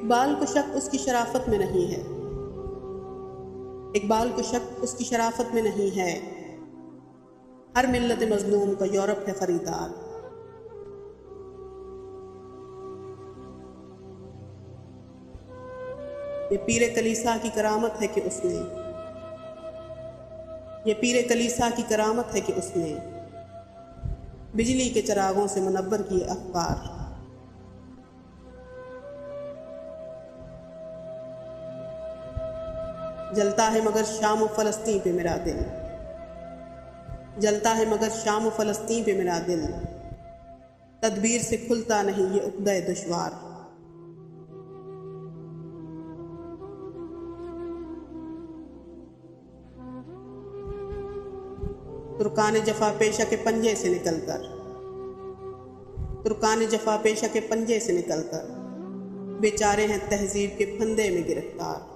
इकबाल को शक उसकी शराफत में नहीं है, इकबाल को शक उसकी शराफत में नहीं है। हर मिल्लत मजलूम का यूरोप है खरीदार। ये पीरे कलीसा की करामत है कि उसने, ये पीरे कलीसा की करामत है कि उसने बिजली के चरागों से मुनव्वर किए अखबार। जलता है मगर शाम फ़लस्तीन पे मेरा दिल, जलता है मगर शाम फ़लस्तीन पे मेरा दिल। तदबीर से खुलता नहीं ये उक़्दा दुश्वार। तुर्कान जफ़ा पेशा के पंजे से निकलकर, तुर्कान जफ़ा पेशा के पंजे से निकलकर बेचारे हैं तहज़ीब के फंदे में गिरफ्तार।